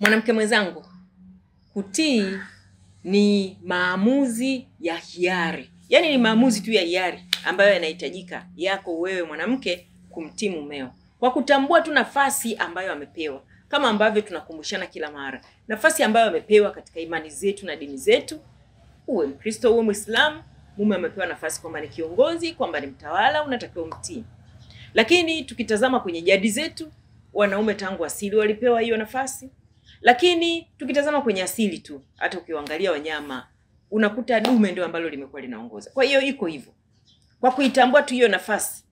Mwanamke mwenzangu, kutii ni maamuzi ya hiari. Yaani ni maamuzi tu ya hiari ambayo yanahitajika yako wewe mwanamke kumtii mumeo. Kwa kutambua tu nafasi ambayo amepewa. Kama ambavyo tunakumbushana kila mara. Nafasi ambayo amepewa katika imani zetu na dini zetu. Uwe Mkristo, uwe Muislamu, mume amepewa nafasi kwamba ni kiongozi, kwamba ni mtawala, unatakiwa umtii. Lakini tukitazama kwenye jadi zetu, wanaume tangu asili walipewa hiyo nafasi. Lakini tukitazama kwenye asili tu, hata ukiangalia wanyama, unakuta dume ndio ambalo limekuwa linaongoza. Kwa hiyo iko hivyo. Kwa kuitambua tu hiyo nafasi,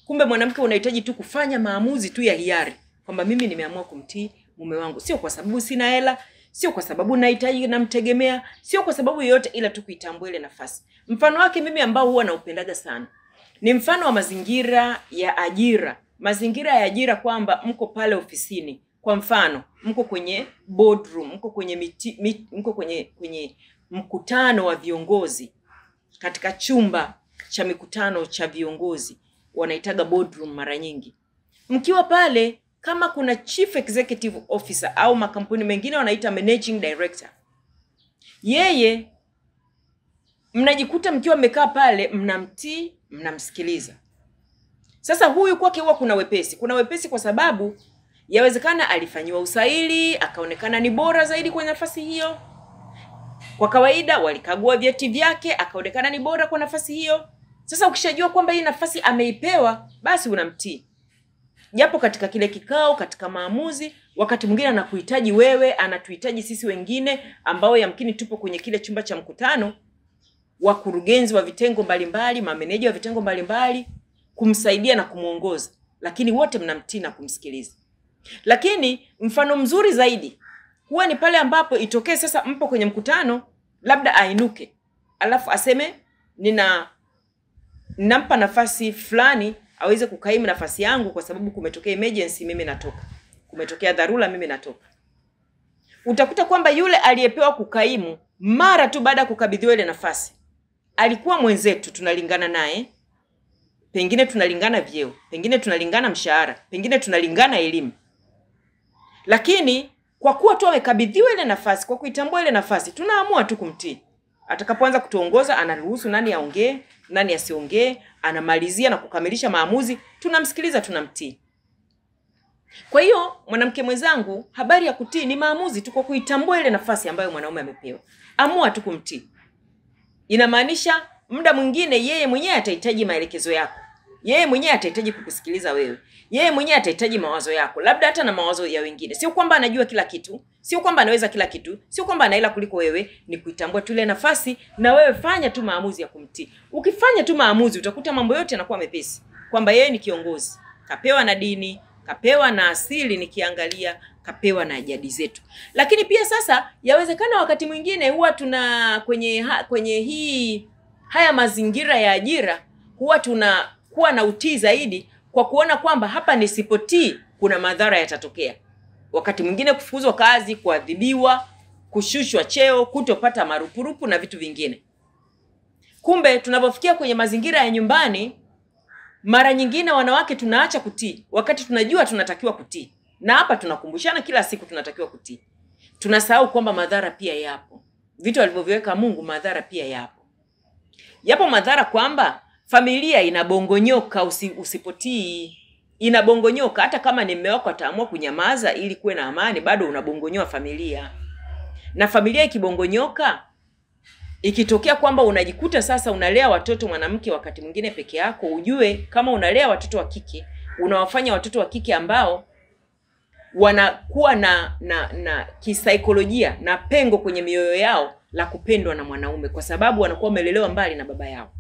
kumbe mwanamke unahitaji tu kufanya maamuzi tu ya hiari kwamba mimi nimeamua kumtii mume wangu, sio kwa sababu sina hela, sio kwa sababu nahitaji namtegemea, sio kwa sababu yoyote, ila tu kuitambua ile nafasi. Mfano wake mimi ambao huwa naupendaga sana ni mfano wa mazingira ya ajira. Mazingira ya ajira kwamba mko pale ofisini. Kwa mfano, mko kwenye boardroom, mko kwenye mko kwenye mkutano wa viongozi. Katika chumba cha mikutano cha viongozi, wanaitaga boardroom mara nyingi. Mkiwa pale, kama kuna chief executive officer au makampuni mengine wanaita managing director, yeye mnajikuta mkiwa mmekaa pale, mnamtii, mnamsikiliza. Sasa huyu kwake huwa kuna wepesi. Kuna wepesi kwa sababu yawezekana alifanyiwa usaili, akaonekana ni bora zaidi kwenye nafasi hiyo. Kwa kawaida walikagua vyeti vyake, akaonekana ni bora kwa nafasi hiyo. Sasa ukishajua kwamba hii nafasi ameipewa, basi unamtii. Japo katika kile kikao, katika maamuzi, wakati mwingine anakuhitaji wewe, anatuhitaji sisi wengine ambao yamkini tupo kwenye kile chumba cha mkutano, wakurugenzi wa vitengo mbalimbali, mameneja wa vitengo mbalimbali, kumsaidia na kumuongoza. Lakini wote mnamtii na kumsikiliza. Lakini mfano mzuri zaidi huwa ni pale ambapo itokee sasa mpo kwenye mkutano, labda ainuke, alafu aseme ninampa nafasi fulani aweze kukaimu nafasi yangu kwa sababu kumetokea emergency, mimi natoka. Kumetokea dharura, mimi natoka. Utakuta kwamba yule aliyepewa kukaimu mara tu baada ya kukabidhiwa ile nafasi alikuwa mwenzetu, tunalingana naye, pengine tunalingana vyeo, pengine tunalingana mshahara, pengine tunalingana elimu. Lakini kwa kuwa tu amekabidhiwa ile nafasi, kwa kuitambua ile nafasi, tunaamua tu kumtii. Atakapoanza kutuongoza, anaruhusu nani aongee, nani asiongee, anamalizia na kukamilisha maamuzi, tunamsikiliza, tunamtii. Kwa hiyo mwanamke mwenzangu, habari ya kutii ni maamuzi tu kwa kuitambua ile nafasi ambayo mwanaume amepewa. Amua tu kumtii. Inamaanisha muda mwingine yeye mwenyewe atahitaji maelekezo yako. Yeye mwenyewe atahitaji kukusikiliza wewe. Yeye mwenyewe atahitaji mawazo yako, labda hata na mawazo ya wengine. Sio kwamba anajua kila kitu, sio kwamba anaweza kila kitu, sio kwamba anaela kuliko wewe, ni kuitambua tu ile nafasi na wewe fanya tu maamuzi ya kumtii. Ukifanya tu maamuzi utakuta mambo yote yanakuwa mepesi. Kwamba yeye ni kiongozi, kapewa na dini, kapewa na asili nikiangalia, kapewa na jadi zetu. Lakini pia sasa yawezekana wakati mwingine huwa tuna kwenye haya mazingira ya ajira huwa tunakuwa na utii zaidi kwa kuona kwamba hapa nisipotii kuna madhara yatatokea. Wakati mwingine kufukuzwa kazi, kuadhibiwa, kushushwa cheo, kutopata marupurupu na vitu vingine. Kumbe tunapofikia kwenye mazingira ya nyumbani, mara nyingine wanawake tunaacha kutii wakati tunajua tunatakiwa kutii. Na hapa tunakumbushana kila siku tunatakiwa kutii. Tunasahau kwamba madhara pia yapo. Vitu alivyoviweka Mungu, madhara pia yapo. Yapo madhara kwamba familia inabongonyoka usipotii. Inabongonyoka hata kama ni mume wako ataamua kunyamaza ili kuwe na amani, bado unabongonyoa familia. Na familia ikibongonyoka, ikitokea kwamba unajikuta sasa unalea watoto mwanamke wakati mwingine peke yako, ujue kama unalea watoto wa kike, unawafanya watoto wa kike ambao wanakuwa na kisaikolojia na pengo kwenye mioyo yao la kupendwa na mwanaume kwa sababu wanakuwa wamelelewa mbali na baba yao.